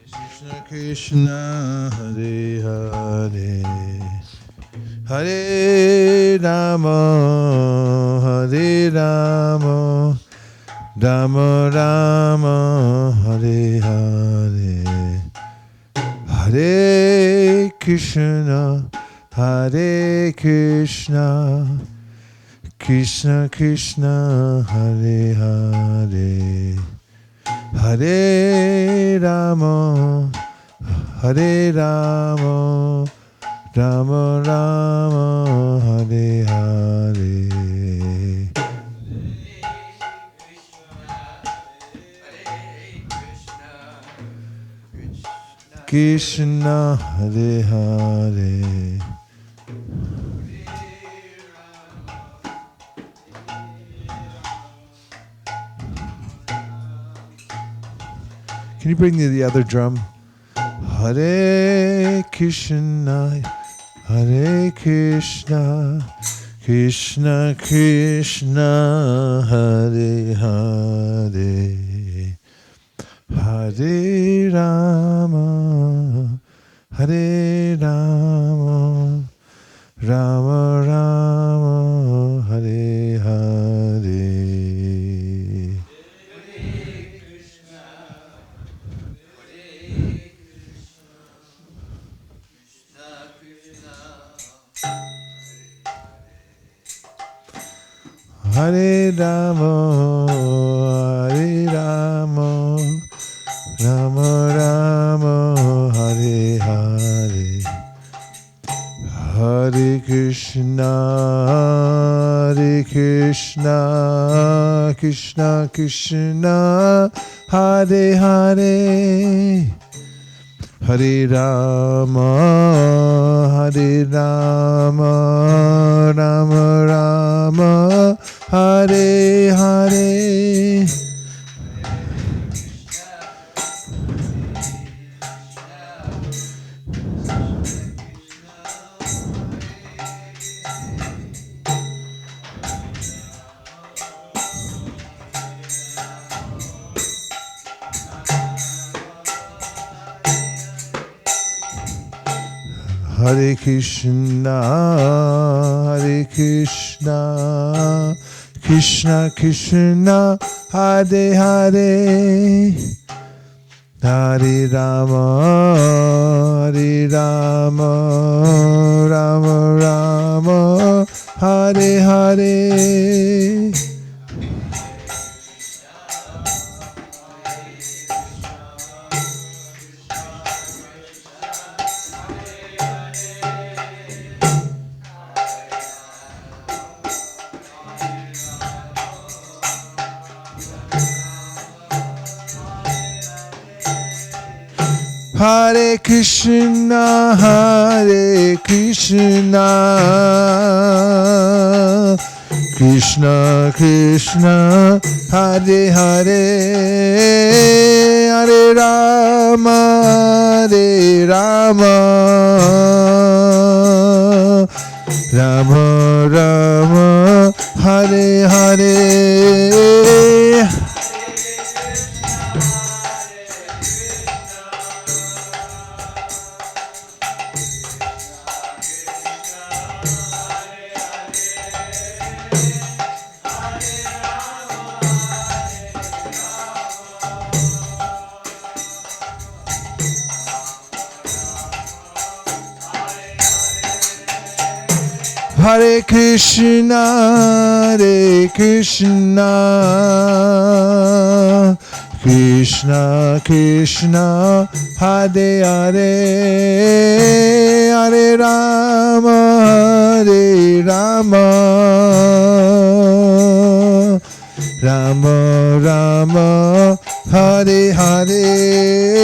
Krishna Krishna Hare Hare Hare Rama Hare Rama Rama Rama Hare Hare Hare Krishna Hare Krishna Krishna Krishna Hare Hare Hare Rama Hare Rama Rama Rama Hare Hare Krishna Hare Hare Can you bring me the other drum? Hare Krishna, Hare Krishna, Krishna Krishna, Hare Hare, Hare Rama, Hare Rama, Rama Rama, Hare Hare. Hare Rama, Hare Rama, Rama Rama, Hare Hare, Hare Krishna, Hare Krishna, Krishna Krishna, Hare Hare, Hare Rama, Hare Rama, Rama Rama, Hare Hare. Hare Krishna, Hare Krishna, Krishna Krishna, Hare Hare, Hare Rama, Hare Rama, Rama Rama, Hare Hare. Hare Krishna, Hare Krishna, Krishna Krishna, Hare Hare, Hare Rama, Hare Rama, Rama Rama, Hare Hare. Hare Krishna, Hare Krishna, Krishna Krishna, Hare Hare, Hare Rama, Hare Rama, Rama Rama, Hare Hare.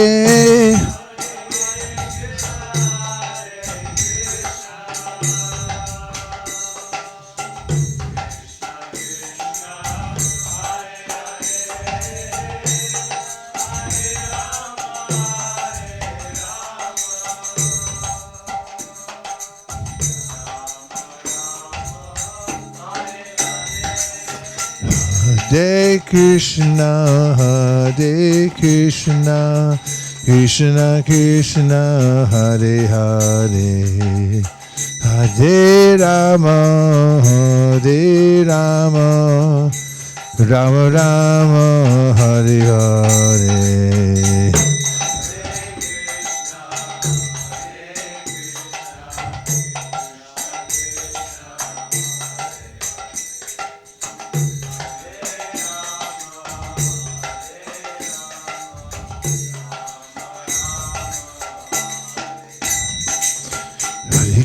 Hare Krishna, Hare Krishna, Krishna Krishna, Hare Hare, Hare Rama, Hare Rama, Rama Rama, Hare Hare.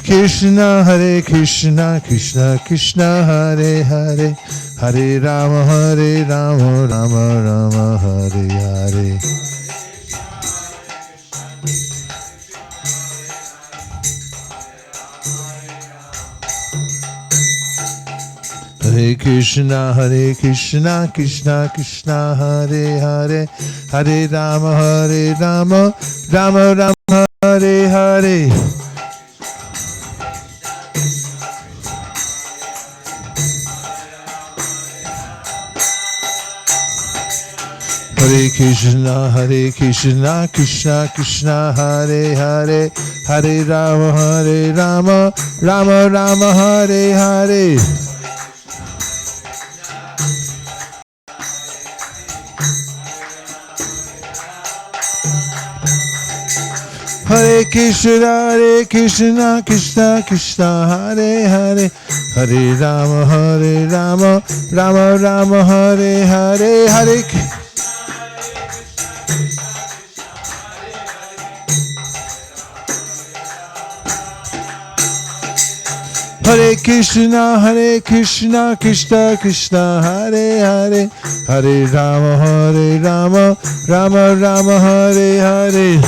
Krishna, Hare Krishna, Krishna Krishna, Hare Hare, Hare Rama, Rama Rama, Hare Hare. Hare Krishna, Krishna Krishna, Hare Hare, Hare Rama, Rama Rama, Hare Hare. Hare Krishna, Krishna Krishna, Hare Hare, Hare Rama, Rama Rama, Hare Hare. Hare Krishna, Krishna Krishna, Hare Hare, Hare Rama, Rama Rama, Hare Hare. Hare Krishna, Krishna Krishna, Hare Hare, Hare Rama, Rama Rama, Hare Hare.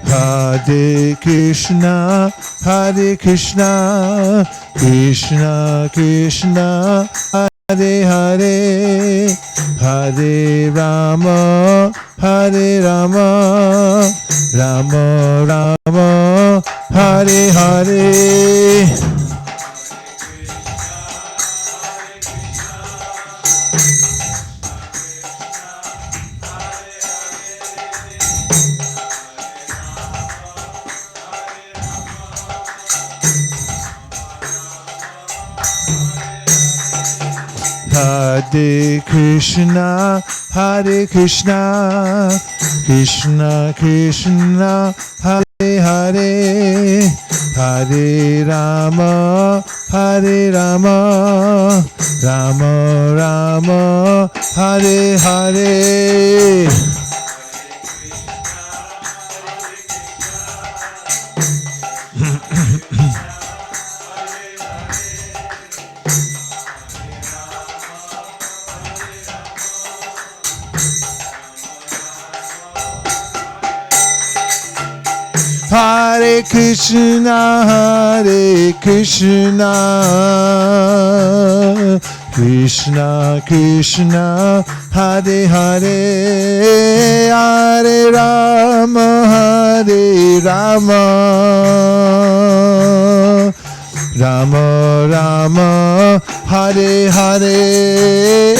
Hare Krishna, Krishna Krishna, Hare Hare, Hare Rama, Rama Rama, Hare Hare. Hare Krishna, Krishna Krishna, Hare Hare, Hare Rama, Rama Rama, Hare Hare. Hare Krishna, Krishna Krishna, Hare Hare, Hare Rama, Rama Rama, Hare Hare.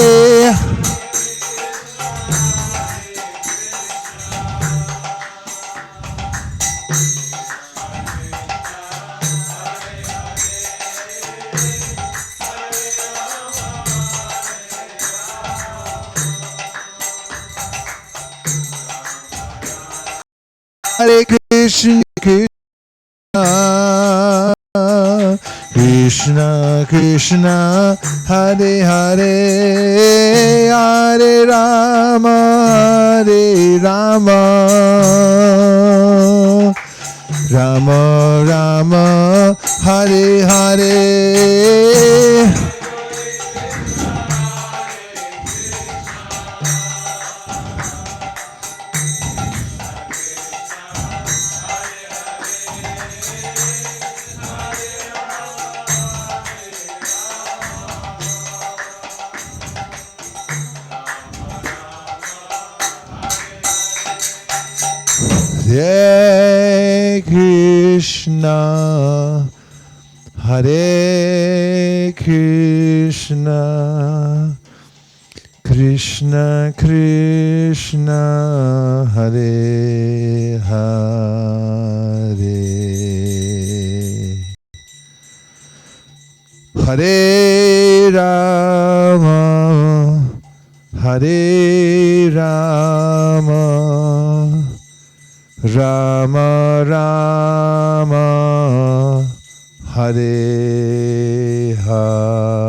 Hare Krishna, Krishna, Hare Hare, Hare Rama, Rama Rama, Hare Hare. Krishna, Hare Krishna, Krishna Krishna, Hare Hare, Hare Rama, Hare Rama, Rama Rama, Hare Hare.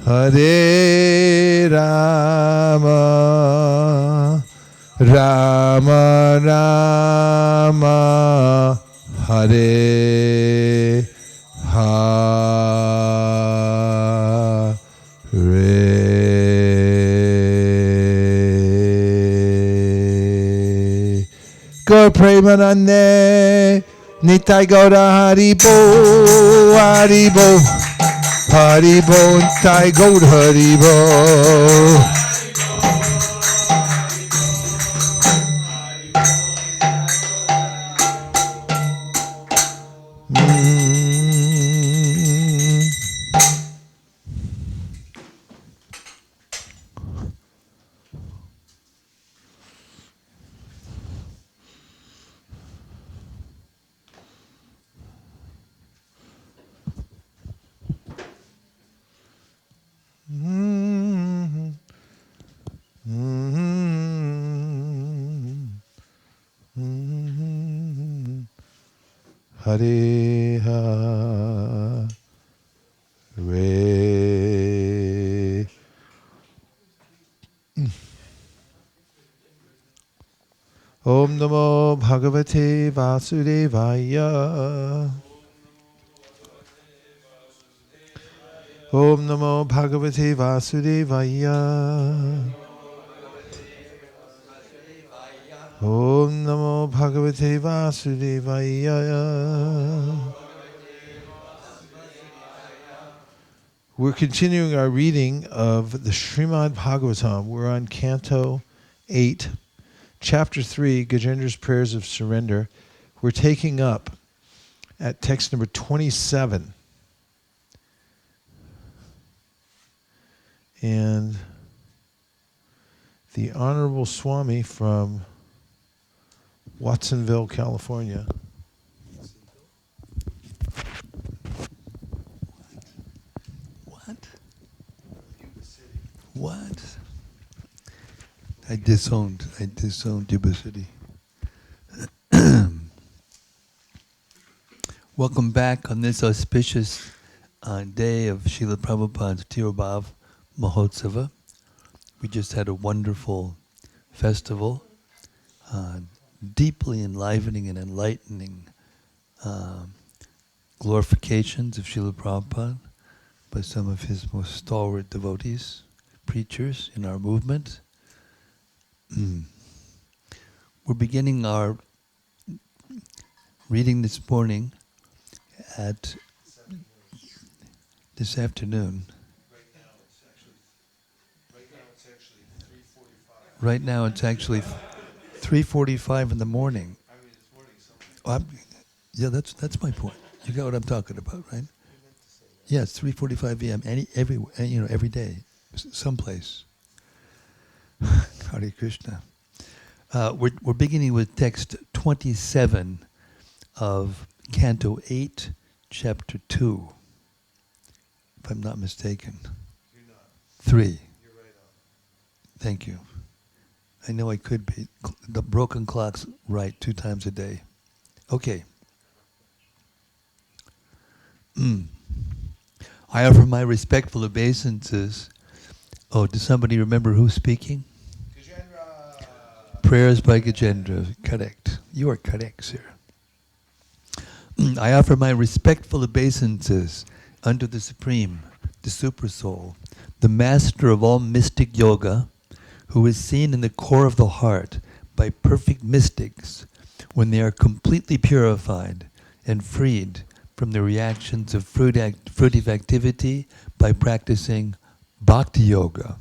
Hare Rama, Rama Rama, Hare Hare. Gaur Premanande, Nitai Gaura Haribo, Haribo. Haribo, Nitai Gaur Haribo. Hare Hare. Om Namo Bhagavate Vasudevaya. Om Namo Bhagavate Vasudevaya. Om Namo Bhagavate Vasudevaya. We're continuing our reading of the Srimad Bhagavatam. We're on Canto 8, Chapter 3, Gajendra's Prayers of Surrender. We're taking up at text number 27. And the Honorable Swami from Watsonville, California. What? I disowned Yuba City. Welcome back on this auspicious day of Srila Prabhupada's Tirobhav Mahotsava. We just had a wonderful festival, deeply enlivening and enlightening glorifications of Srila Prabhupada by some of his most stalwart devotees, preachers in our movement. We're beginning our reading this morning at this afternoon. Right now it's actually 3:45 in the morning. Yeah, that's my point. You got what I'm talking about, right? Yeah, it's 3:45 a.m. Every day, someplace. Hare Krishna. We're beginning with text 27 of Canto 8, Chapter 2, if I'm not mistaken. You're not. 3. You're right on. Thank you. I know I could be. The broken clock's right 2 times a day. Okay. I offer my respectful obeisances. Oh, does somebody remember who's speaking? Prayers by Gajendra. Correct. You are correct, sir. I offer my respectful obeisances unto the Supreme, the Supersoul, the Master of all mystic yoga, who is seen in the core of the heart by perfect mystics when they are completely purified and freed from the reactions of fruitive activity by practicing Bhakti Yoga.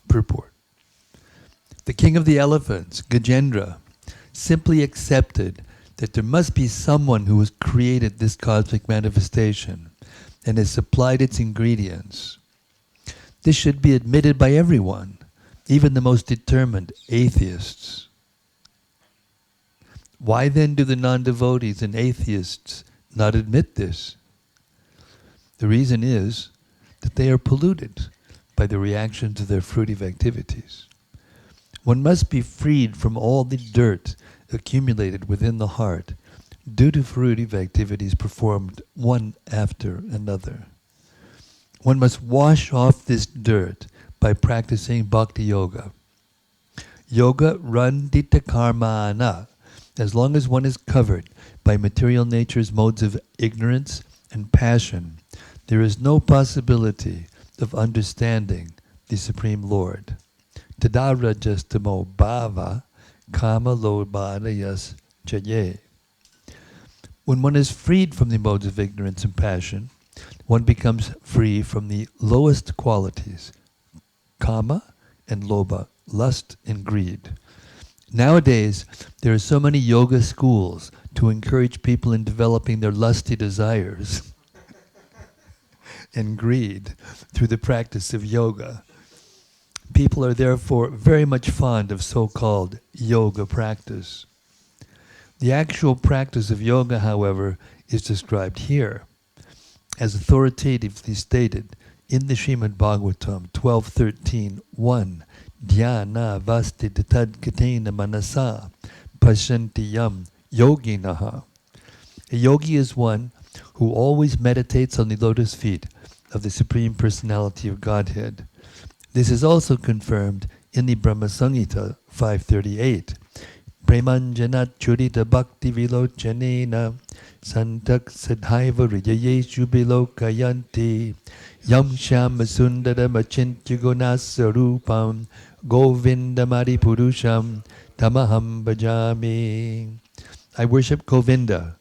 Purport. The king of the elephants, Gajendra, simply accepted that there must be someone who has created this cosmic manifestation and has supplied its ingredients. This should be admitted by everyone, even the most determined atheists. Why then do the non-devotees and atheists not admit this? The reason is that they are polluted by the reactions of their fruitive activities. One must be freed from all the dirt accumulated within the heart due to fruitive activities performed one after another. One must wash off this dirt by practicing Bhakti Yoga. Yoga randita karmana. As long as one is covered by material nature's modes of ignorance and passion, there is no possibility of understanding the Supreme Lord. Tadarajastamo bhava kama lobhadayas chaye. When one is freed from the modes of ignorance and passion, one becomes free from the lowest qualities, kama and lobha, lust and greed. Nowadays, there are so many yoga schools to encourage people in developing their lusty desires and greed through the practice of yoga. People are therefore very much fond of so-called yoga practice. The actual practice of yoga, however, is described here, as authoritatively stated in the Srimad Bhagavatam 12:13:1. Dhyana vasti tatadgatena manasa pashanti yam yoginaha. A yogi is one who always meditates on the lotus feet of the Supreme Personality of Godhead. This is also confirmed in the Brahma Samhita 5:38. Premanjanat churita bhakti vilochanena santak sadhaiva rijayeshu bilokayanti yam shama sundaram achintya gunasarupam govindamari purusham tamaham bhajami. I worship Govinda,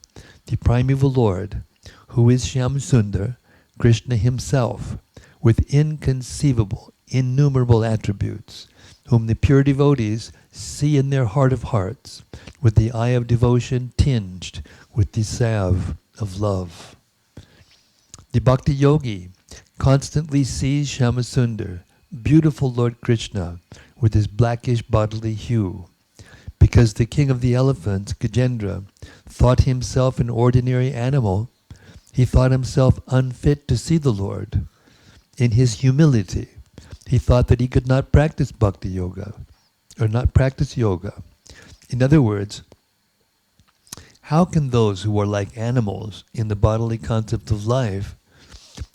the primeval Lord, who is Shyam Sundar, Krishna himself, with inconceivable, innumerable attributes, whom the pure devotees see in their heart of hearts, with the eye of devotion tinged with the salve of love. The Bhakti Yogi constantly sees Shyamasundar, beautiful Lord Krishna, with his blackish bodily hue. Because the king of the elephants, Gajendra, thought himself an ordinary animal, he thought himself unfit to see the Lord. In his humility, he thought that he could not practice Bhakti Yoga, or not practice yoga. In other words, how can those who are like animals in the bodily concept of life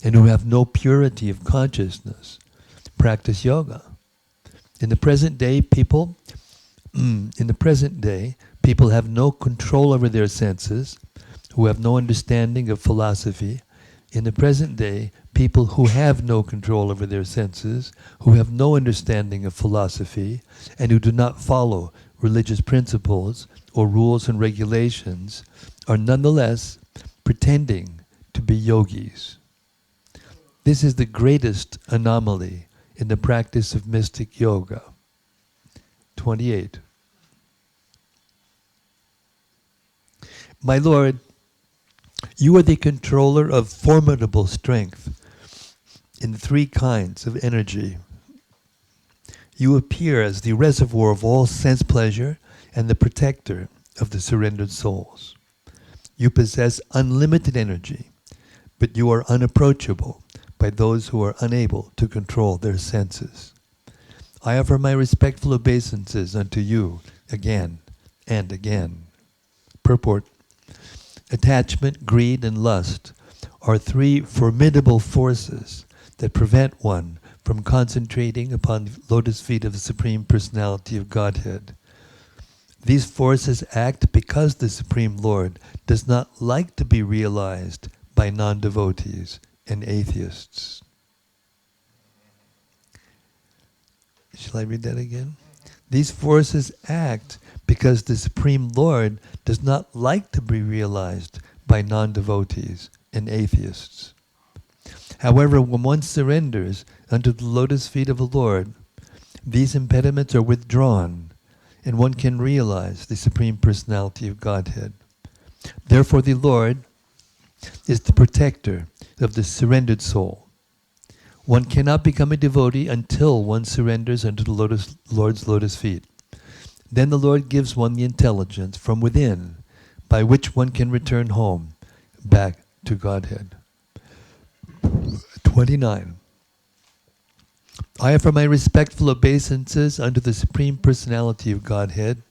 and who have no purity of consciousness practice yoga? In the present day, people have no control over their senses, who have no understanding of philosophy. In the present day, people who have no control over their senses, who have no understanding of philosophy, and who do not follow religious principles or rules and regulations, are nonetheless pretending to be yogis. This is the greatest anomaly in the practice of mystic yoga. 28. My Lord, you are the controller of formidable strength in three kinds of energy. You appear as the reservoir of all sense pleasure and the protector of the surrendered souls. You possess unlimited energy, but you are unapproachable by those who are unable to control their senses. I offer my respectful obeisances unto you again and again. Purport. Attachment, greed, and lust are three formidable forces that prevent one from concentrating upon the lotus feet of the Supreme Personality of Godhead. These forces act because the Supreme Lord does not like to be realized by non-devotees and atheists. Shall I read that again? These forces act because the Supreme Lord does not like to be realized by non-devotees and atheists. However, when one surrenders unto the lotus feet of the Lord, these impediments are withdrawn, and one can realize the Supreme Personality of Godhead. Therefore, the Lord is the protector of the surrendered soul. One cannot become a devotee until one surrenders unto the Lord's lotus feet. Then the Lord gives one the intelligence from within by which one can return home, back to Godhead. 29. I offer my respectful obeisances unto the Supreme Personality of Godhead,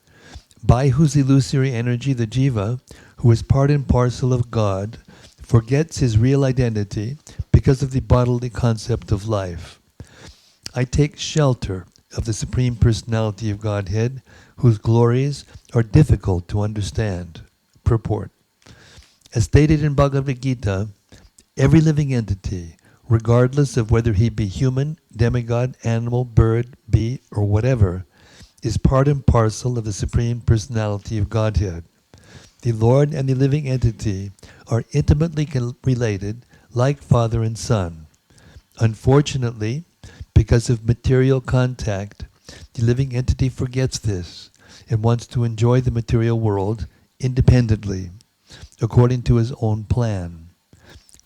by whose illusory energy the jiva, who is part and parcel of God, forgets his real identity because of the bodily concept of life. I take shelter of the Supreme Personality of Godhead, whose glories are difficult to understand. Purport. As stated in Bhagavad Gita, every living entity, regardless of whether he be human, demigod, animal, bird, bee, or whatever, is part and parcel of the Supreme Personality of Godhead. The Lord and the living entity are intimately related, like father and son. Unfortunately, because of material contact, the living entity forgets this and wants to enjoy the material world independently, according to his own plan.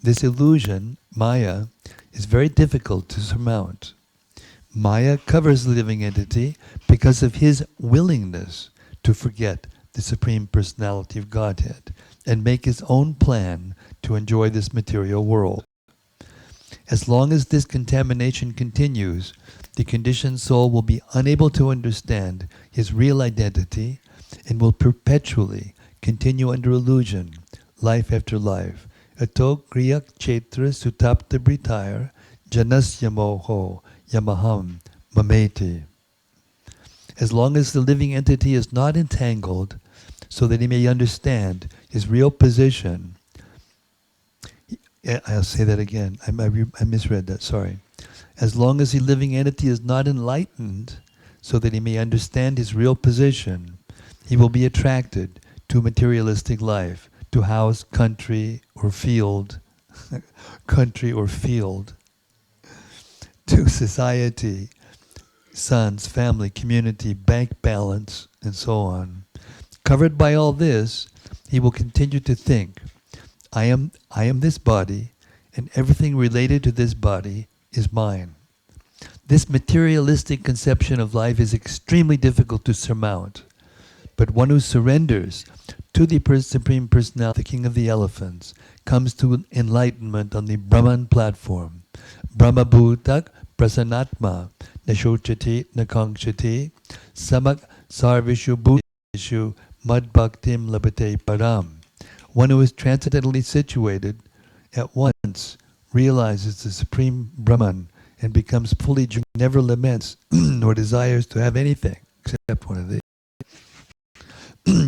This illusion, Maya, is very difficult to surmount. Maya covers the living entity because of his willingness to forget the Supreme Personality of Godhead and make his own plan to enjoy this material world. As long as this contamination continues, the conditioned soul will be unable to understand his real identity and will perpetually continue under illusion, life after life. Ato kriyak chetra sutapta britayar janasya moho yamaham mameti. As long as the living entity is not entangled, so that he may understand his real position. I'll say that again. I misread that, sorry. As long as the living entity is not enlightened, so that he may understand his real position, he will be attracted to materialistic life, to house, country, or field, country or field, to society, sons, family, community, bank balance, and so on. Covered by all this, he will continue to think, I am this body, and everything related to this body is mine. This materialistic conception of life is extremely difficult to surmount, but one who surrenders to the Supreme Personality, the King of the Elephants, comes to enlightenment on the Brahman platform. Brahma Bhutak Prasanatma Nashochati Nakangchati Samak Sarvishu Bhutishu Mad Bhaktim Labate Param. One who is transcendently situated at once realizes the Supreme Brahman and becomes fully joyous, never laments nor desires to have anything except one of these.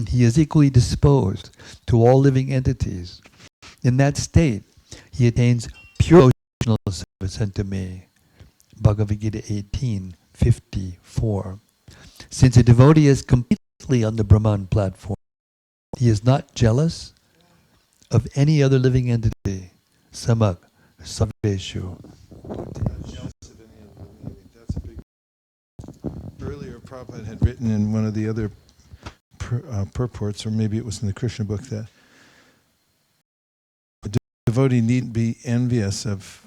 He is equally disposed to all living entities. In that state, he attains pure devotional service unto me. Bhagavad Gita 18:54. Since a devotee is completely on the Brahman platform, he is not jealous of any other living entity. Samak Sarveshu. That's a big. Earlier, Prabhupada had written in one of the other purports, or maybe it was in the Krishna book, that a devotee needn't be envious of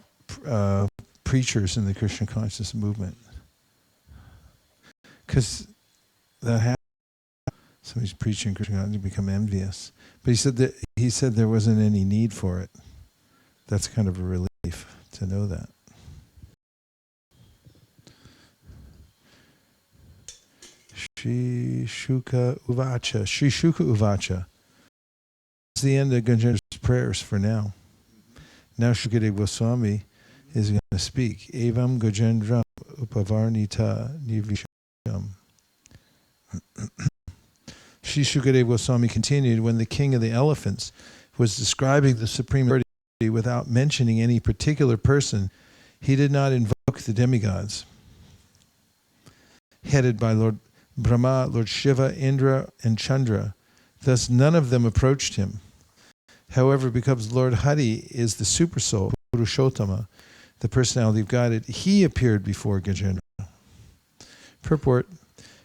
preachers in the Krishna consciousness movement, because that happens. Somebody's preaching Krishna consciousness, you become envious. But he said there wasn't any need for it. That's kind of a relief to know that. Shri Shuka Uvacha. Shri Shuka Uvacha. That's the end of Gajendra's prayers for now. Now Shukadeva Goswami is going to speak. Evam Gajendra Upavarnita Nivisham. Sri Sukadeva Goswami continued, when the king of the elephants was describing the supreme authority without mentioning any particular person, he did not invoke the demigods, headed by Lord Brahma, Lord Shiva, Indra, and Chandra. Thus none of them approached him. However, because Lord Hari is the supersoul, Purushottama, the personality of Godhead, he appeared before Gajendra. Purport: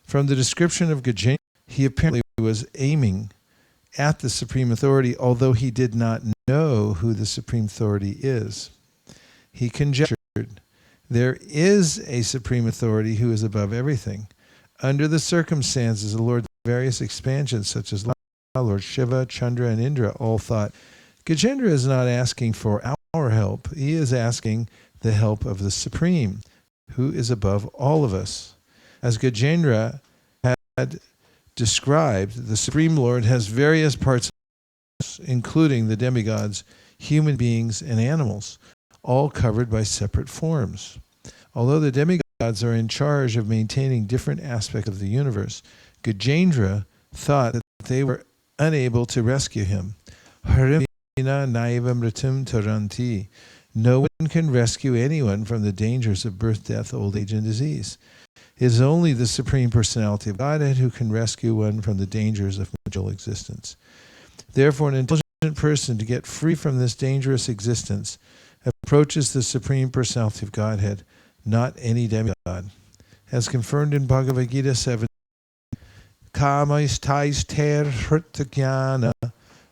from the description of Gajendra, he apparently was aiming at the Supreme Authority, although he did not know who the Supreme Authority is. He conjectured, there is a Supreme Authority who is above everything. Under the circumstances, the Lord's various expansions, such as Lord Shiva, Chandra, and Indra, all thought, Gajendra is not asking for our help. He is asking the help of the Supreme, who is above all of us. As Gajendra had described, the Supreme Lord has various parts, including the demigods, human beings, and animals, all covered by separate forms. Although the demigods are in charge of maintaining different aspects of the universe, Gajendra thought that they were unable to rescue him. Harimina naiva mritum taranti. No one can rescue anyone from the dangers of birth, death, old age, and disease. It is only the Supreme Personality of Godhead who can rescue one from the dangers of material existence. Therefore, an intelligent person, to get free from this dangerous existence, approaches the Supreme Personality of Godhead, not any demigod. As confirmed in Bhagavad Gita 7, Kamais tais ter hritagyana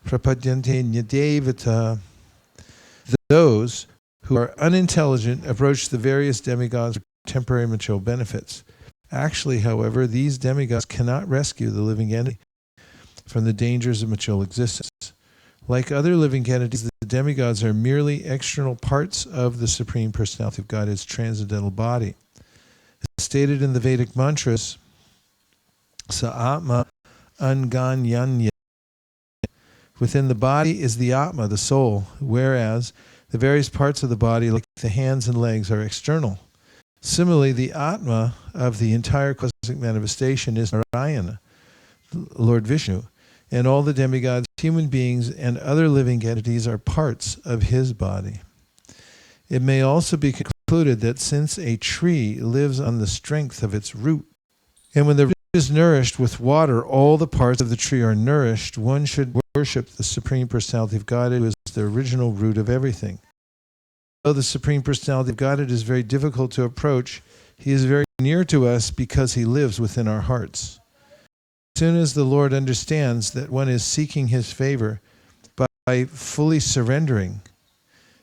prapadyante nyadevata. Those who are unintelligent approach the various demigods for temporary material benefits. Actually, however, these demigods cannot rescue the living entity from the dangers of material existence. Like other living entities, the demigods are merely external parts of the Supreme Personality of Godhead's transcendental body. As stated in the Vedic mantras, Sa-atma anganyanya. Within the body is the Atma, the soul, whereas the various parts of the body, like the hands and legs, are external. Similarly, the Atma of the entire cosmic manifestation is Narayana, Lord Vishnu, and all the demigods, human beings, and other living entities are parts of his body. It may also be concluded that since a tree lives on the strength of its root, and when the root is nourished with water, all the parts of the tree are nourished, one should worship the Supreme Personality of Godhead, who is the original root of everything. Though the Supreme Personality of Godhead is very difficult to approach, he is very near to us because he lives within our hearts. As soon as the Lord understands that one is seeking his favor by fully surrendering,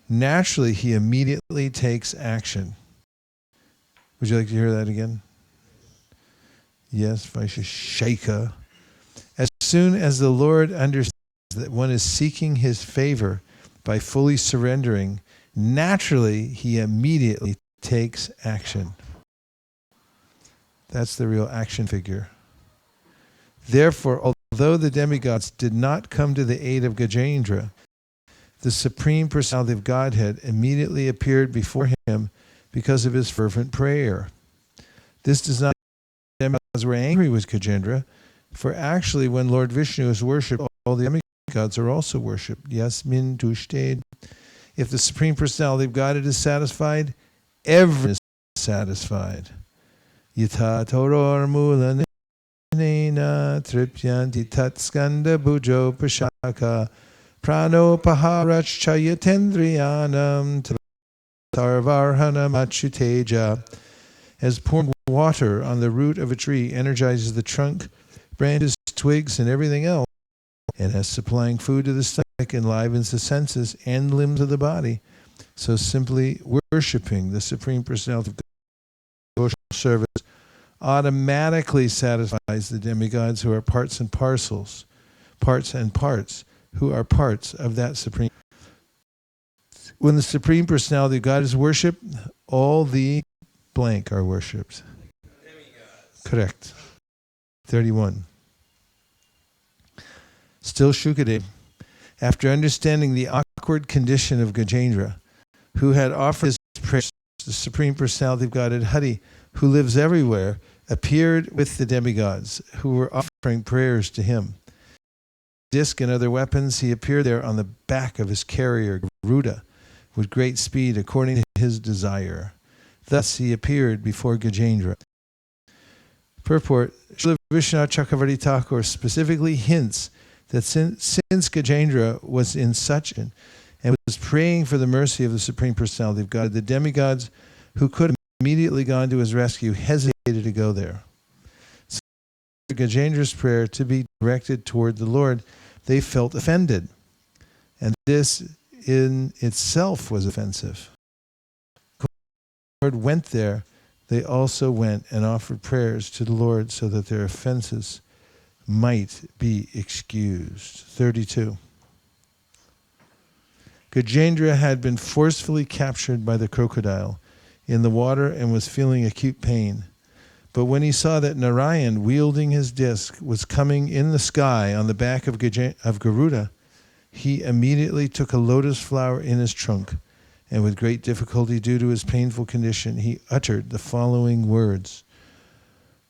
naturally he immediately takes action. Would you like to hear that again? Yes, Vaisesika. As soon as the Lord understands that one is seeking his favor by fully surrendering, naturally he immediately takes action. That's the real action figure. Therefore, although the demigods did not come to the aid of Gajendra, the Supreme Personality of Godhead immediately appeared before him because of his fervent prayer. This does not mean the demigods were angry with Gajendra, for actually when Lord Vishnu is worshipped, all the demigods are also worshipped. Yasmin tushted. If the Supreme Personality of Godhead is satisfied, everyone is satisfied. Yatha toror mula nena tripyanti tat skanda bhujo prashaka prano paharach chayatendriyanam tarvarhanam achuteja. As pouring water on the root of a tree energizes the trunk, branches, twigs, and everything else, and as supplying food to the stomach enlivens the senses and limbs of the body, so simply worshipping the Supreme Personality of God, devotional service, automatically satisfies the demigods who are parts and parcels, parts and parts, who are parts of that Supreme. When the Supreme Personality of God is worshipped, all the blank are worshipped. Demigods. Correct. 31. Still Shukadeva, after understanding the awkward condition of Gajendra, who had offered his prayers to the Supreme Personality of Godhead Hari, who lives everywhere, appeared with the demigods who were offering prayers to him. Disc and other weapons, he appeared there on the back of his carrier, Garuda, with great speed according to his desire. Thus he appeared before Gajendra. Purport: Srila Vishwanath Chakravarti Thakur specifically hints that since Gajendra was in such and was praying for the mercy of the Supreme Personality of God, the demigods who could have immediately gone to his rescue hesitated to go there. So Gajendra's prayer to be directed toward the Lord, they felt offended. And this in itself was offensive. When the Lord went there, they also went and offered prayers to the Lord so that their offenses might be excused. 32. Gajendra had been forcefully captured by the crocodile in the water and was feeling acute pain. But when he saw that Narayan, wielding his disc, was coming in the sky on the back of Garuda, he immediately took a lotus flower in his trunk, and with great difficulty due to his painful condition, he uttered the following words: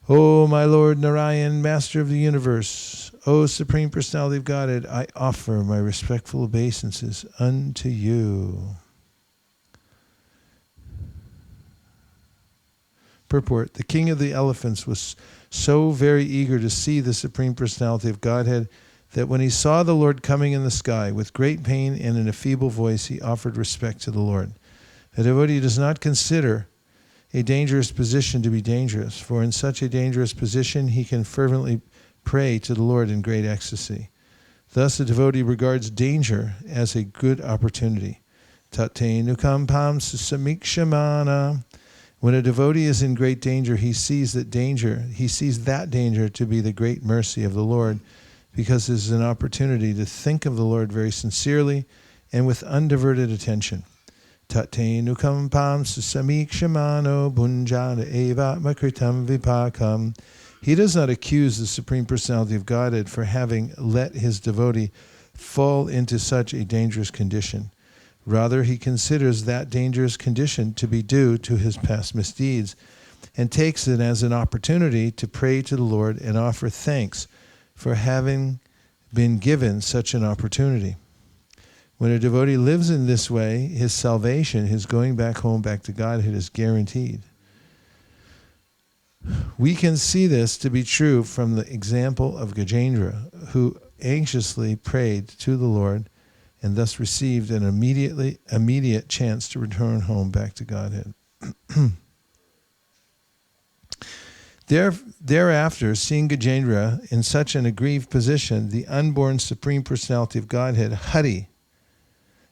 O my Lord Narayan, Master of the Universe, O Supreme Personality of Godhead, I offer my respectful obeisances unto you. Purport: the king of the elephants was so very eager to see the Supreme Personality of Godhead that when he saw the Lord coming in the sky, with great pain and in a feeble voice, he offered respect to the Lord. A devotee does not consider a dangerous position to be dangerous, for in such a dangerous position he can fervently pray to the Lord in great ecstasy. Thus a devotee regards danger as a good opportunity. Tate nukampam susamikshamana. When a devotee is in great danger, he sees that danger to be the great mercy of the Lord, because it is an opportunity to think of the Lord very sincerely and with undiverted attention. Tate nukampam susamikshamano bunjana eva makritam vipakam. He does not accuse the Supreme Personality of Godhead for having let his devotee fall into such a dangerous condition. Rather, he considers that dangerous condition to be due to his past misdeeds and takes it as an opportunity to pray to the Lord and offer thanks for having been given such an opportunity. When a devotee lives in this way, his salvation, his going back home, back to Godhead, is guaranteed. We can see this to be true from the example of Gajendra, who anxiously prayed to the Lord and thus received an immediate chance to return home back to Godhead. Thereafter, seeing Gajendra in such an aggrieved position, the unborn Supreme Personality of Godhead, Hari,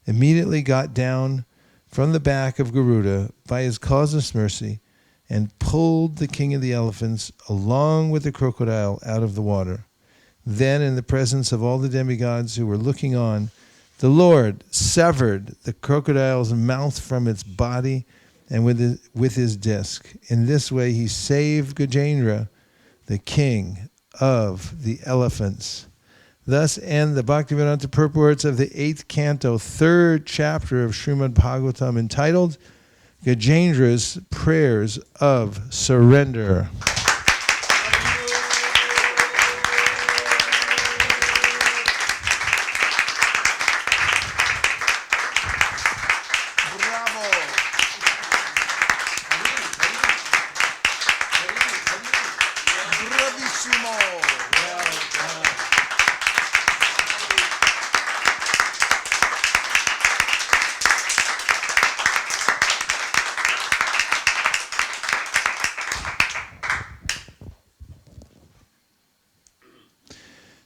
immediately got down from the back of Garuda by his causeless mercy and pulled the king of the elephants along with the crocodile out of the water. Then, in the presence of all the demigods who were looking on, the Lord severed the crocodile's mouth from its body and with his disc. In this way, he saved Gajendra, the king of the elephants. Thus end the Bhaktivedanta purports of the 8th canto, 3rd chapter of Srimad Bhagavatam, entitled Gajendra's Prayers of Surrender.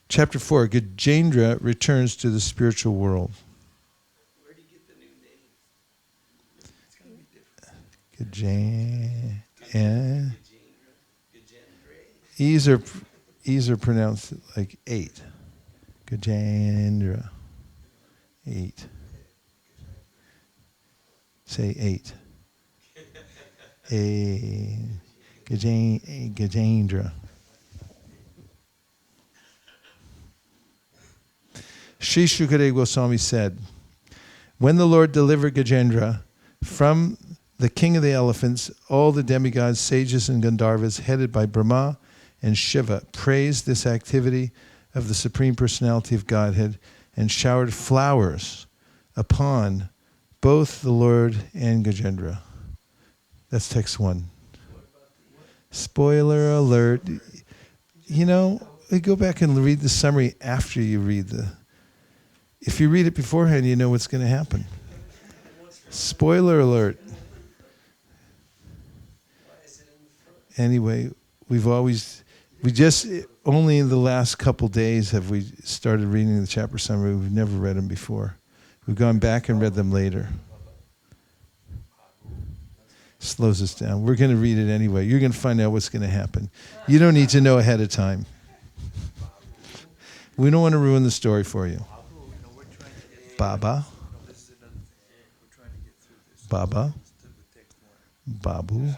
Chapter 4, Gajendra returns to the spiritual world. Where do you get the new name? It's got to be different. Gajendra. E's are pronounced like 8. Gajendra. 8. Say 8. Gajendra. Sri Shukadeva Goswami said, when the Lord delivered Gajendra from the king of the elephants, all the demigods, sages, and Gandharvas, headed by Brahma and Shiva, praised this activity of the Supreme Personality of Godhead and showered flowers upon both the Lord and Gajendra. That's text 1. Spoiler alert. You know, go back and read the summary after you read the... If you read it beforehand, you know what's going to happen. Spoiler alert. Anyway, only in the last couple days have we started reading the chapter summary. We've never read them before. We've gone back and read them later. Slows us down. We're going to read it anyway. You're going to find out what's going to happen. You don't need to know ahead of time. We don't want to ruin the story for you. Baba. Baba. Babu.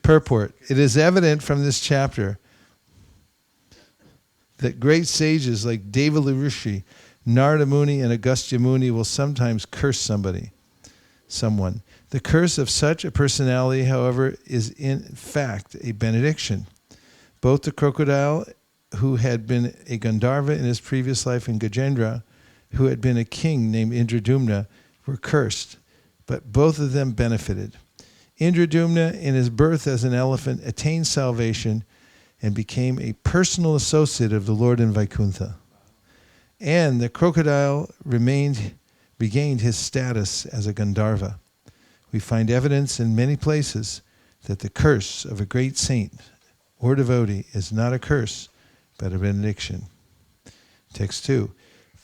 Purport. It is evident from this chapter that great sages like Devala Rishi, Narada Muni, and Agastya Muni will sometimes curse someone. The curse of such a personality, however, is in fact a benediction. Both the crocodile, who had been a Gandharva in his previous life, and Gajendra, who had been a king named Indradumna, were cursed, but both of them benefited. Indradumna, in his birth as an elephant, attained salvation and became a personal associate of the Lord in Vaikuntha. And the crocodile regained his status as a Gandharva. We find evidence in many places that the curse of a great saint or devotee is not a curse, but a benediction. Text 2.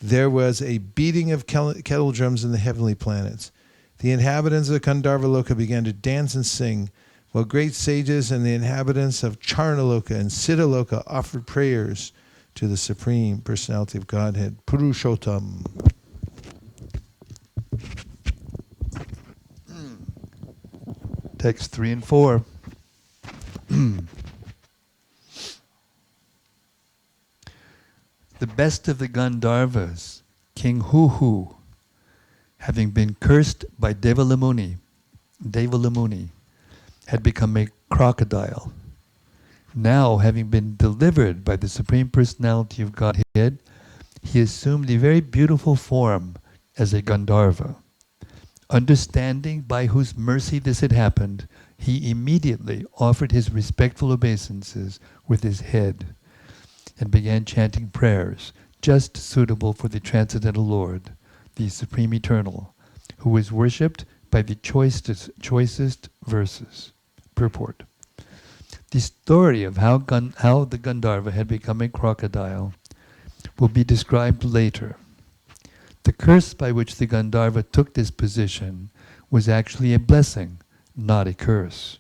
There was a beating of kettle drums in the heavenly planets. The inhabitants of the Gandharvaloka began to dance and sing, while great sages and the inhabitants of Charnaloka and Siddhaloka offered prayers to the Supreme Personality of Godhead, Purushottam. Text 3 and 4. The best of the Gandharvas, King Huhu, having been cursed by Devala Muni, had become a crocodile. Now, having been delivered by the Supreme Personality of Godhead, he assumed a very beautiful form as a Gandharva. Understanding by whose mercy this had happened, he immediately offered his respectful obeisances with his head and began chanting prayers just suitable for the Transcendental Lord, the Supreme Eternal, who is worshipped by the choicest verses. Purport. The story of how the Gandharva had become a crocodile will be described later. The curse by which the Gandharva took this position was actually a blessing, not a curse.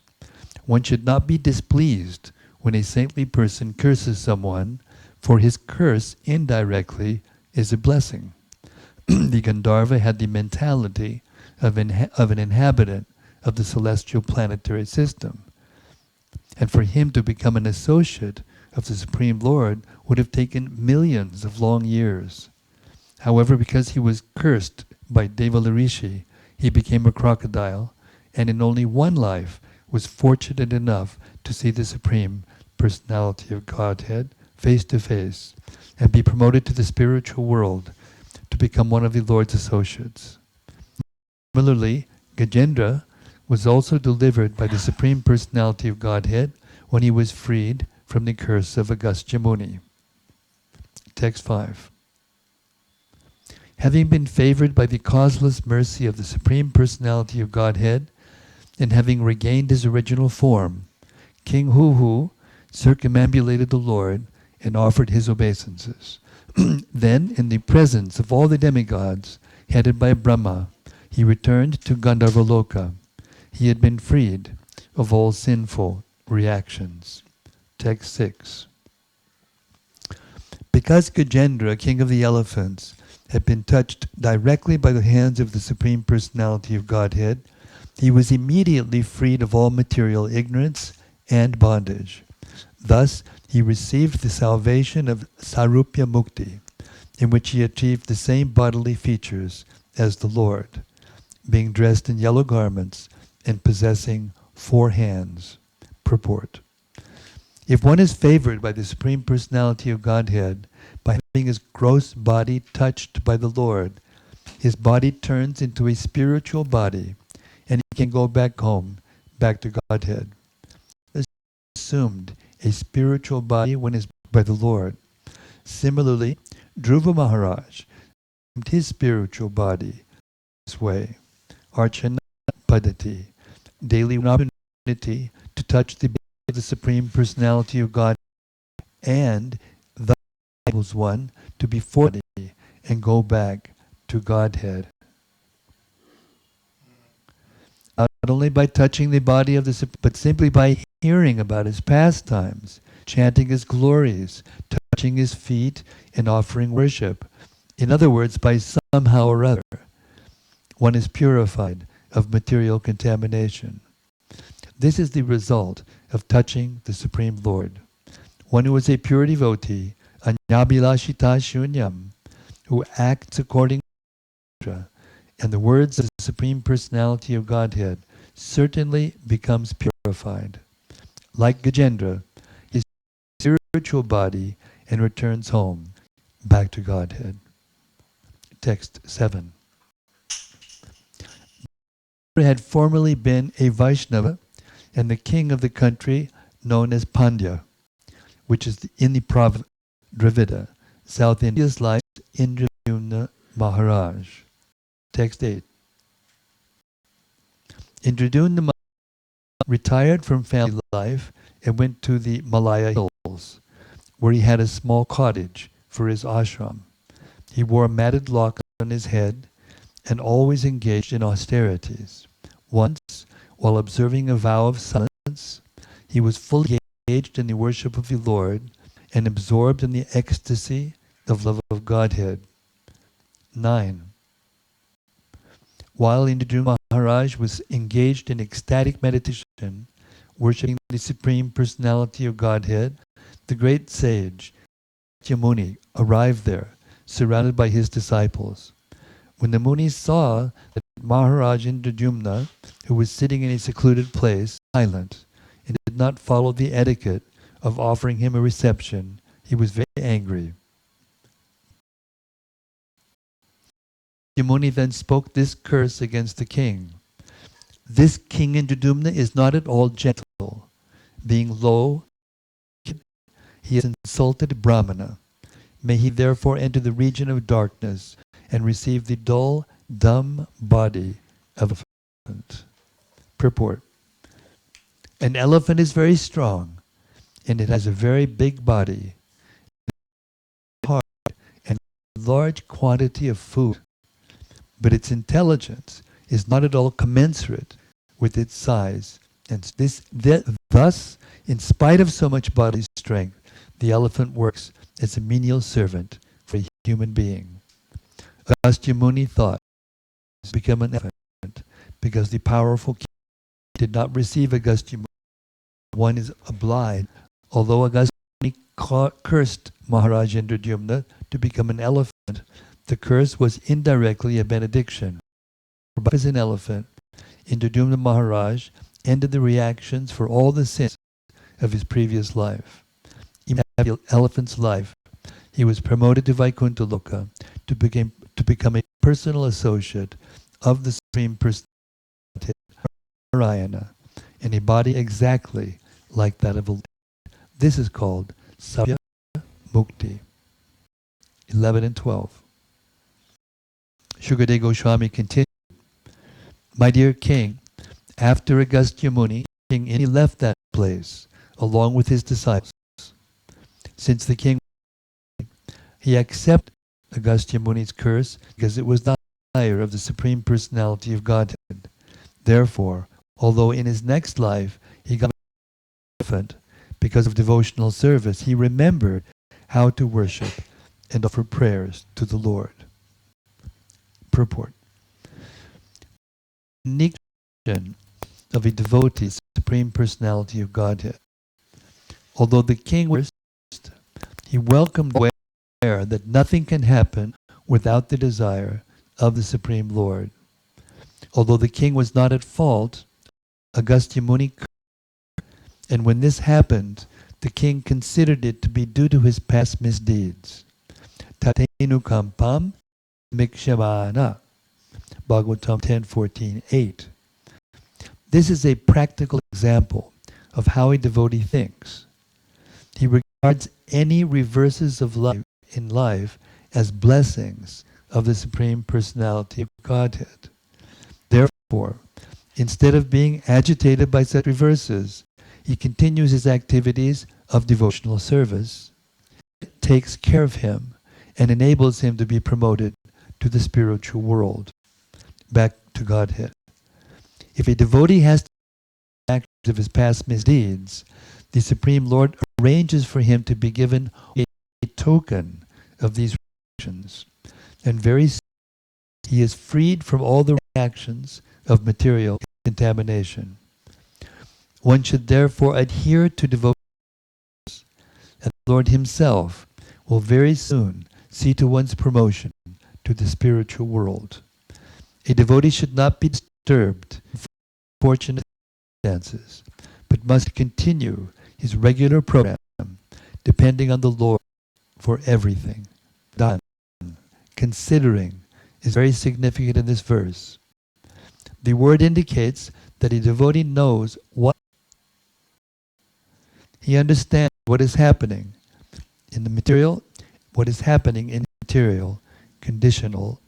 One should not be displeased when a saintly person curses someone, for his curse indirectly is a blessing. The Gandharva had the mentality of an inhabitant of the celestial planetary system. And for him to become an associate of the Supreme Lord would have taken millions of long years. However, because he was cursed by Devala Rishi, he became a crocodile, and in only one life was fortunate enough to see the Supreme Personality of Godhead face to face and be promoted to the spiritual world to become one of the Lord's associates. Similarly, Gajendra was also delivered by the Supreme Personality of Godhead when he was freed from the curse of Agastya Muni. Text 5. Having been favored by the causeless mercy of the Supreme Personality of Godhead, and having regained his original form, King Huhu circumambulated the Lord and offered his obeisances. Then, in the presence of all the demigods, headed by Brahma, he returned to Gandharvaloka. He had been freed of all sinful reactions. Text 6. Because Gajendra, king of the elephants, had been touched directly by the hands of the Supreme Personality of Godhead, he was immediately freed of all material ignorance and bondage. Thus, he received the salvation of Sarupya Mukti, in which he achieved the same bodily features as the Lord. being dressed in yellow garments and possessing 4 hands. Purport. If one is favored by the Supreme Personality of Godhead by having his gross body touched by the Lord, his body turns into a spiritual body and he can go back home, back to Godhead. Assumed a spiritual body when is by the Lord. Similarly, Dhruva Maharaj assumed his spiritual body this way. Archana Padati, daily opportunity to touch the body of the Supreme Personality of God, and thus enables one to be 40 and go back to Godhead. Not only by touching the body of the Supreme, but simply by hearing about his pastimes, chanting his glories, touching his feet, and offering worship. In other words, by somehow or other, one is purified of material contamination. This is the result of touching the Supreme Lord. One who is a pure devotee, Anyabilashita Shunyam, who acts according to the and the words of the Supreme Personality of Godhead, certainly becomes purified. Like Gajendra, his spiritual body and returns home, back to Godhead. Text 7. Had formerly been a Vaishnava and the king of the country known as Pandya, which is in the province Dravida, South India's life, Indradyumna Maharaj. Text 8. Indradyumna Maharaj retired from family life and went to the Malaya hills, where he had a small cottage for his ashram. He wore matted locks on his head and always engaged in austerities. Once, while observing a vow of silence, he was fully engaged in the worship of the Lord and absorbed in the ecstasy of love of Godhead. 9. While Indradyumna Maharaj was engaged in ecstatic meditation, worshipping the Supreme Personality of Godhead, the great sage Muni arrived there, surrounded by his disciples. When the Munis saw that Maharaj Indradyumna, who was sitting in a secluded place, silent, and did not follow the etiquette of offering him a reception, he was very angry. Muni then spoke this curse against the king. This king Indradyumna is not at all gentle. Being low, he has insulted Brahmana. May he therefore enter the region of darkness and receive the dull, dumb body of an elephant. Purport. An elephant is very strong, and it has a very big body, hard, and a large quantity of food. But its intelligence is not at all commensurate with its size. And thus, in spite of so much body strength, the elephant works as a menial servant for a human being. Agastya Muni thought to become an elephant because the powerful king did not receive Agastya Muni. One is obliged, although Agastya Muni cursed Maharaj Indradyumna to become an elephant, the curse was indirectly a benediction. As an elephant, Indradyumna Maharaj ended the reactions for all the sins of his previous life. In the elephant's life, he was promoted to Vaikuntha Loka to become a personal associate of the Supreme Personality, Narayana, in a body exactly like that of a Lord. This is called Sabya Mukti. 11 and 12. Shukadeva Goswami continued, My dear king, after Agastya Muni, he left that place along with his disciples. Since the king, he accepted Agastya Muni's curse because it was not the desire of the Supreme Personality of Godhead. Therefore, although in his next life he got elephant because of devotional service, he remembered how to worship and offer prayers to the Lord. Purport. Unique of a devotee, Supreme Personality of Godhead. Although the king was, he welcomed that nothing can happen without the desire of the Supreme Lord. Although the king was not at fault, Agastya Muni, and when this happened, the king considered it to be due to his past misdeeds. Tatenu kampam mikshavana. Bhagavatam 10:14-8. This is a practical example of how a devotee thinks. He regards any reverses of life in life as blessings of the Supreme Personality of Godhead. Therefore, instead of being agitated by such reverses, he continues his activities of devotional service, takes care of him, and enables him to be promoted to the spiritual world, back to Godhead. If a devotee has to act of his past misdeeds, the Supreme Lord arranges for him to be given a token of these reactions, and very soon he is freed from all the reactions of material contamination. One should therefore adhere to devotion, and the Lord himself will very soon see to one's promotion to the spiritual world. A devotee should not be disturbed in fortunate circumstances, but must continue his regular program, depending on the Lord for everything. Done. Considering is very significant in this verse. The word indicates that a devotee knows what he understands what is happening in the material, what is happening in material, conditional.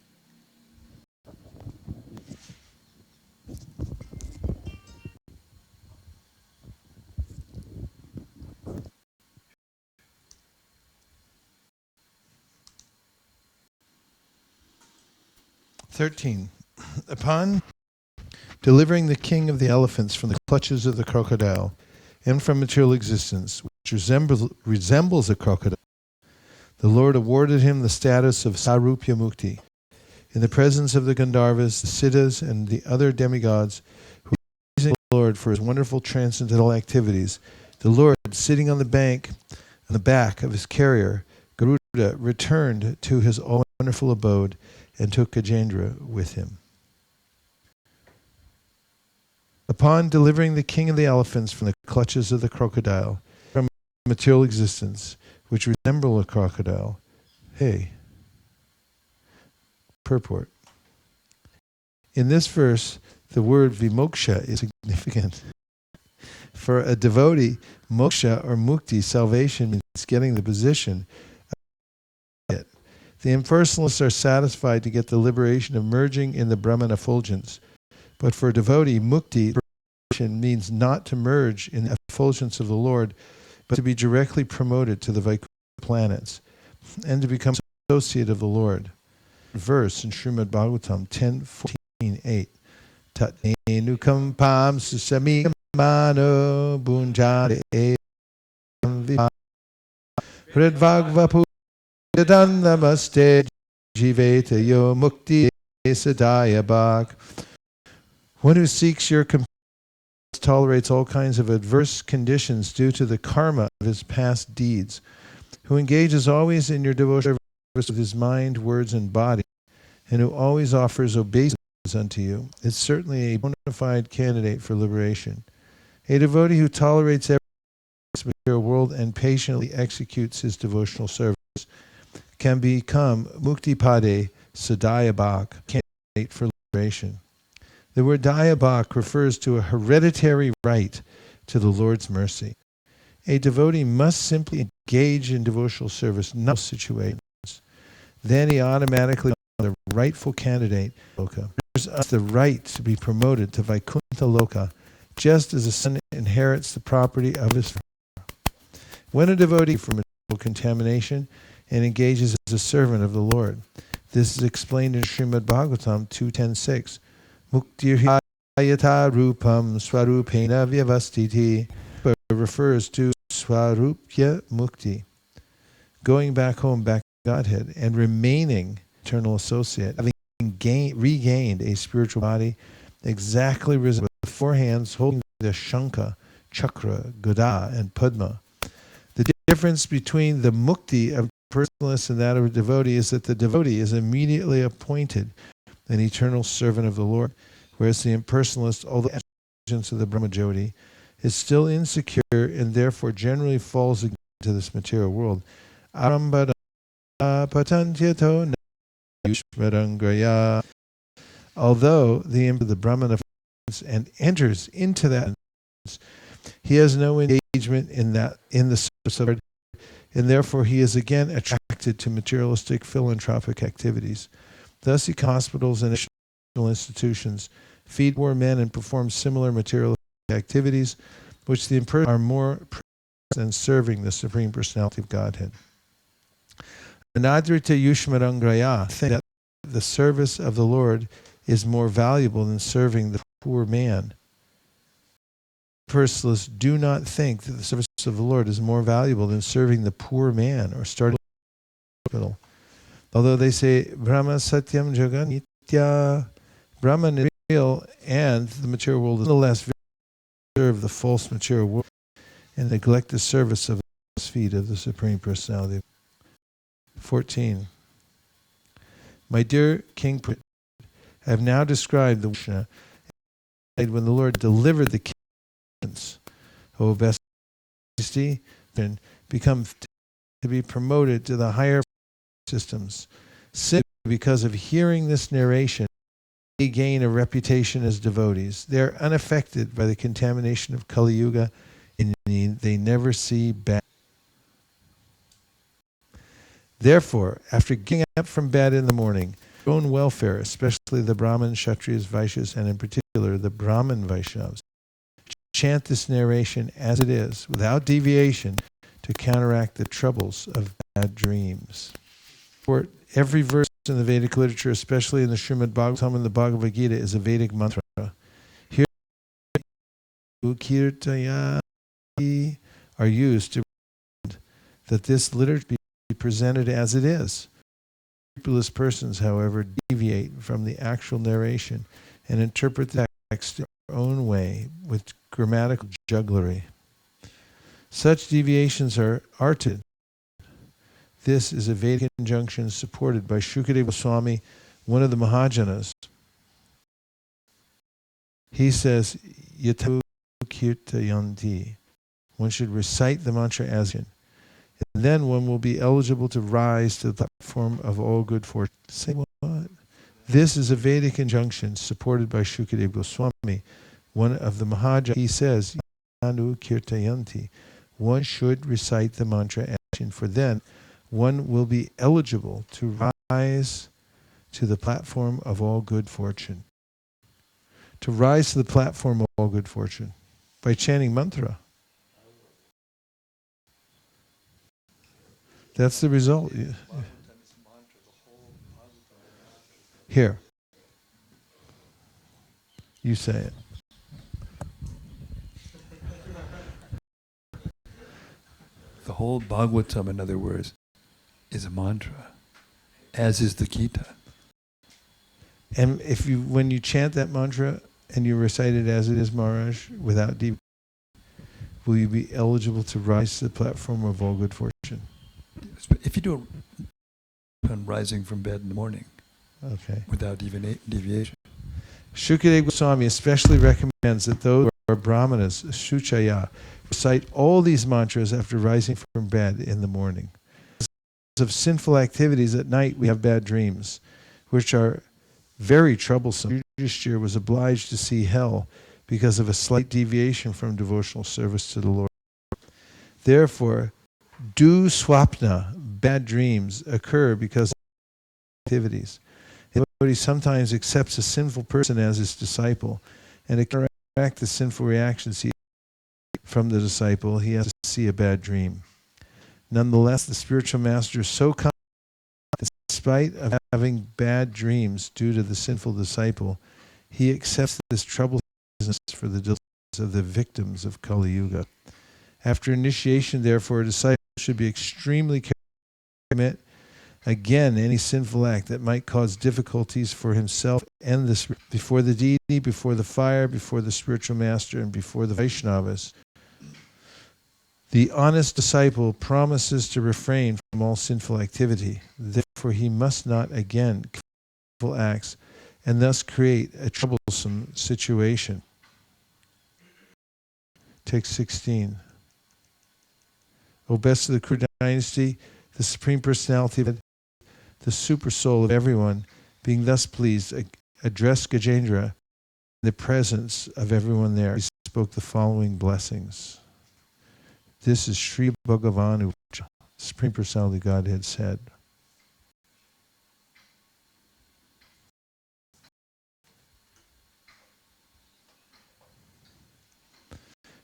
Upon delivering the king of the elephants from the clutches of the crocodile and from material existence, which resembles a crocodile, the Lord awarded him the status of Sarupya Mukti. In the presence of the Gandharvas, the Siddhas, and the other demigods who were praising the Lord for his wonderful transcendental activities, the Lord, sitting on the back of his carrier, Garuda, returned to his all-wonderful abode and took Gajendra with him. Upon delivering the king of the elephants from the clutches of the crocodile, from material existence, which resemble a crocodile. Purport. In this verse, the word vimoksha is significant. For a devotee, moksha or mukti, salvation, means getting the position of it. The impersonalists are satisfied to get the liberation of merging in the Brahman effulgence. But for a devotee, mukti means not to merge in the effulgence of the Lord, but to be directly promoted to the Vaikuntha planets and to become associate of the Lord. Verse in Srimad Bhagavatam 10:14-8. Tatnenu kampam susami mano bunjade hridvagvapu namaste jiveta yo mukti sadaya bhak. One who seeks your compassion tolerates all kinds of adverse conditions due to the karma of his past deeds, who engages always in your devotional service with his mind, words, and body, and who always offers obeisance unto you, is certainly a bona fide candidate for liberation. A devotee who tolerates every material world and patiently executes his devotional service can become muktipade sadayabhak, candidate for liberation. The word dayabhak refers to a hereditary right to the Lord's mercy. A devotee must simply engage in devotional service in no situations. Then he automatically becomes a rightful candidate. There's us the right to be promoted to Vaikuntha Loka, just as a son inherits the property of his father. When a devotee from material contamination and engages as a servant of the Lord, this is explained in Srimad Bhagavatam 2.10.6. Muktir yata rupam swarupena vyavastiti, refers to swarupya mukti, going back home, back to Godhead, and remaining eternal associate, having regained a spiritual body exactly with four hands holding the Shankha, Chakra, Gada, and Padma. The difference between the mukti of personalist and that of a devotee is that the devotee is immediately appointed an eternal servant of the Lord. whereas the impersonalist, although intelligence of the Brahmajyoti, is still insecure and therefore generally falls into this material world. Arambada patantyato na yushmarangraya. Although the Brahmana and enters into that, he has no engagement in the service of God, and therefore he is again attracted to materialistic philanthropic activities. Thus, he hospitals and national institutions, feed poor men, and perform similar materialistic activities, which the impersonal are more than serving the Supreme Personality of Godhead. Anadrita Yushmarangraya think that the service of the Lord is more valuable than serving the poor man. Personalists do not think that the service of the Lord is more valuable than serving the poor man or starting a hospital. Although they say Brahma Satyam Jagat Nitya, Brahman is real and the material world is nonetheless serve the false material world and neglect the service of the feet of the Supreme Personality. 14. My dear King, I have now described the Krishna when the Lord delivered the kingdoms, O best majesty, and become to be promoted to the higher systems. Simply because of hearing this narration, they gain a reputation as devotees. They are unaffected by the contamination of Kali Yuga, and they never see bad. Therefore, after getting up from bed in the morning, their own welfare, especially the Brahmins, Kshatriyas, Vaishyas, and in particular the Brahmin Vaishnavas, chant this narration as it is, without deviation, to counteract the troubles of bad dreams. For every verse in the Vedic literature, especially in the Srimad Bhagavatam and the Bhagavad Gita, is a Vedic mantra. Here, Ukirtaya are used to that this literature be presented as it is. Scrupulous persons, however, deviate from the actual narration and interpret the text their own way with grammatical jugglery. Such deviations are arted. This is a Vedic injunction supported by Shukadeva Goswami, one of the Mahajanas. He says, Yatu Kirtayanti. One should recite the mantra as in. And then one will be eligible to rise to the platform of all good fortune. Say what? This is a Vedic injunction supported by Shukadeva Goswami, one of the Mahajanas. He says, Yanu Kirtayanti. One should recite the mantra as in, for then one will be eligible to rise to the platform of all good fortune. To rise to the platform of all good fortune by chanting mantra. That's the result. Here. You say it. The whole Bhagavatam, in other words, is a mantra, as is the Gita. And when you chant that mantra and you recite it as it is, Maharaj, without deep, will you be eligible to rise to the platform of all good fortune? If you do it on rising from bed in the morning, okay, without deviation. Shukadeva Goswami especially recommends that those who are brahmanas, Shuchaya, recite all these mantras after rising from bed in the morning. Because of sinful activities at night, we have bad dreams, which are very troublesome. Yudhishthira was obliged to see hell because of a slight deviation from devotional service to the Lord. Therefore, swapna, bad dreams, occur because of activities. A devotee sometimes accepts a sinful person as his disciple, and to counteract the sinful reactions from the disciple, he has to see a bad dream. Nonetheless, the spiritual master is so confident that in spite of having bad dreams due to the sinful disciple, he accepts this troublesome business for the deliverance of the victims of Kali Yuga. After initiation, therefore, a disciple should be extremely careful to commit again any sinful act that might cause difficulties for himself and before the deity, before the fire, before the spiritual master, and before the Vaishnavas. The honest disciple promises to refrain from all sinful activity. Therefore, he must not again commit sinful acts and thus create a troublesome situation. Text 16. O best of the Kuru dynasty, the Supreme Personality of the super soul of everyone, being thus pleased, addressed Gajendra in the presence of everyone there. He spoke the following blessings. This is Sri Bhagavan, Supreme Personality of Godhead said.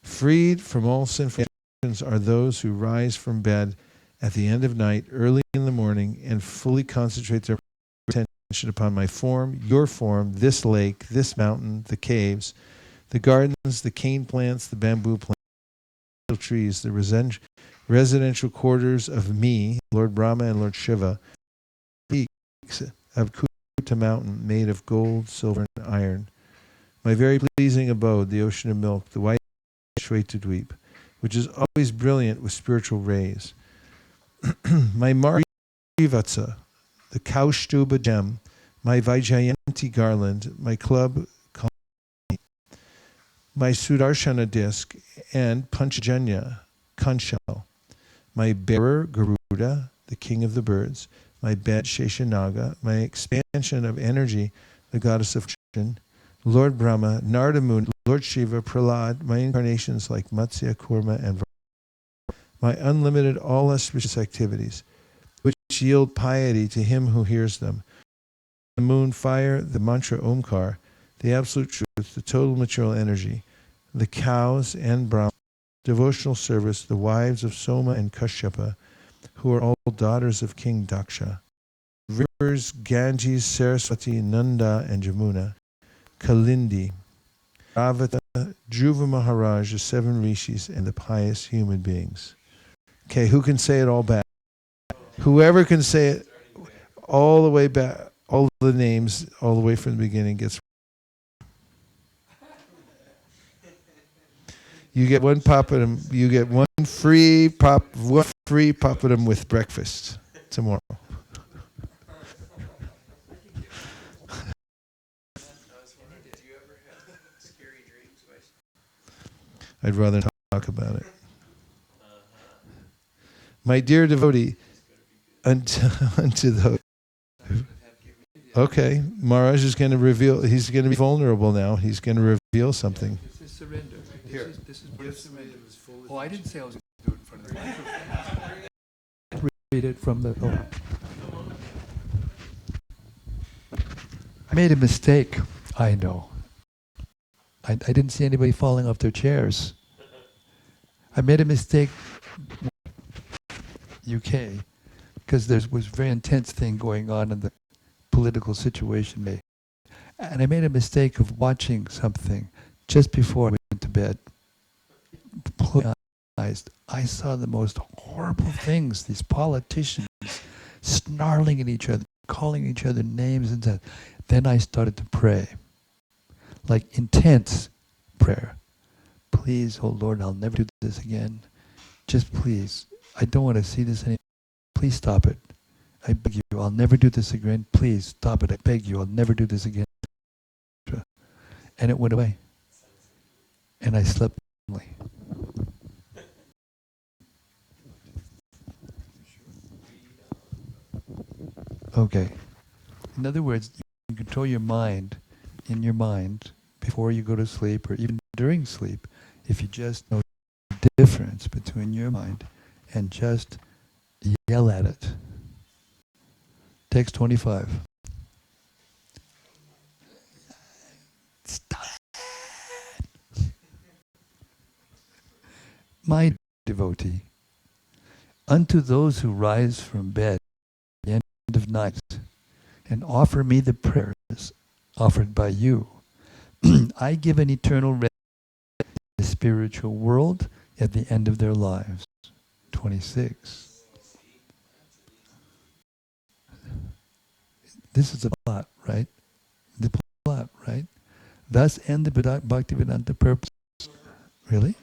Freed from all sinful actions are those who rise from bed at the end of night, early in the morning, and fully concentrate their attention upon my form, your form, this lake, this mountain, the caves, the gardens, the cane plants, the bamboo plants, the trees, the residential quarters of me, Lord Brahma and Lord Shiva, peaks of Kuta mountain made of gold, silver, and iron, my very pleasing abode, the ocean of milk, the white Shwetadweep, which is always brilliant with spiritual rays. My Marivatsa, the Kaustuba gem, my Vaijayanti garland, my club, my Sudarshana disc, and Panchajanya conch shell, my bearer Garuda, the king of the birds, my bed Sheshanaga, my expansion of energy, the goddess of Christian, Lord Brahma, Narada Muni, Lord Shiva, Prahlad, my incarnations like Matsya, Kurma, and my unlimited all auspicious activities, which yield piety to him who hears them. The moon, fire, the mantra Omkar, the absolute truth, the total material energy, the cows and Brahma, devotional service, the wives of Soma and Kashyapa, who are all daughters of King Daksha, rivers, Ganges, Saraswati, Nanda, and Jamuna, Kalindi, Avata, Dhruva Maharaj, the 7 rishis, and the pious human beings. Okay, who can say it all back? Whoever can say it all the way back, all the names, all the way from the beginning gets. You get one papadum. You get one free papadum with breakfast tomorrow. I'd rather not talk about it. My dear devotee, unto the. Okay, Maharaj is going to reveal. He's going to be vulnerable now. He's going to reveal something. This is surrender. This is surrender. Oh, I didn't say I was going to do it in front of the microphone. Read it from the. Oh. I made a mistake. I know. I didn't see anybody falling off their chairs. I made a mistake. UK, because there was a very intense thing going on in the political situation. And I made a mistake of watching something just before I went to bed. I saw the most horrible things, these politicians snarling at each other, calling each other names and that. Then I started to pray, like intense prayer. Please, oh Lord, I'll never do this again. Just please, I don't want to see this anymore. Please stop it. I beg you, I'll never do this again. Please stop it. I beg you, I'll never do this again. And it went away. And I slept calmly. Okay. In other words, you can control your mind in your mind before you go to sleep or even during sleep if you just know the difference between your mind and just yell at it. Text 25. Stop it. My devotee, unto those who rise from bed at the end of night and offer me the prayers offered by you, I give an eternal rest in the spiritual world at the end of their lives. 26. This is a plot, right? The plot, right? Thus end the Bhaktivedanta purpose. Really?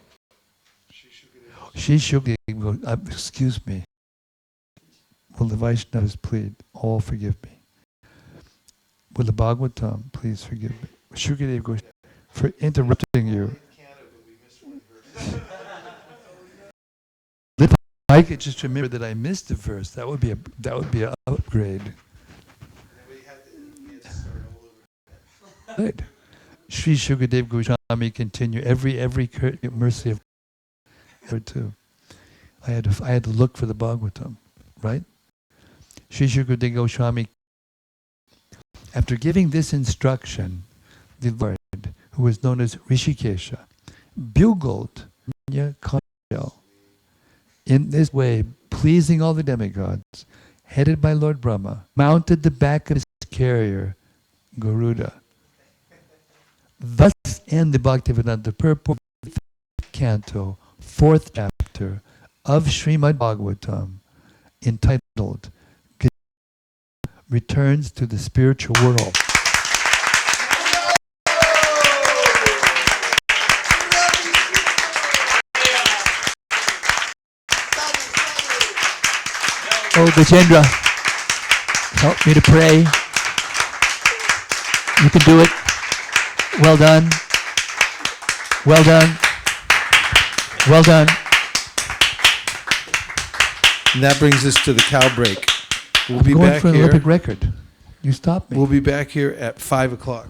Excuse me. Will the Vaishnavas plead? All forgive me. with the Bhagavatam. Please forgive me. Shukadev Goswami, for interrupting you. If I could just remember that I missed a verse, that would be an upgrade. Good. Sri Shukadev Goswami continue every mercy of God too. I had to look for the Bhagavatam, right? Sri Shukadev Goswami, after giving this instruction, the Lord, who was known as Rishikesha, bugled in this way, pleasing all the demigods, headed by Lord Brahma, mounted the back of his carrier, Garuda. Thus end the Bhaktivedanta purport, 5th canto, 4th chapter of Srimad Bhagavatam, entitled Returns to the Spiritual World. Oh, Gajendra, help me to pray. You can do it. Well done. Well done. Well done. And that brings us to the cow break. We'll be I'm going back for an here. Olympic record. You stopped me. We'll be back here at 5 o'clock.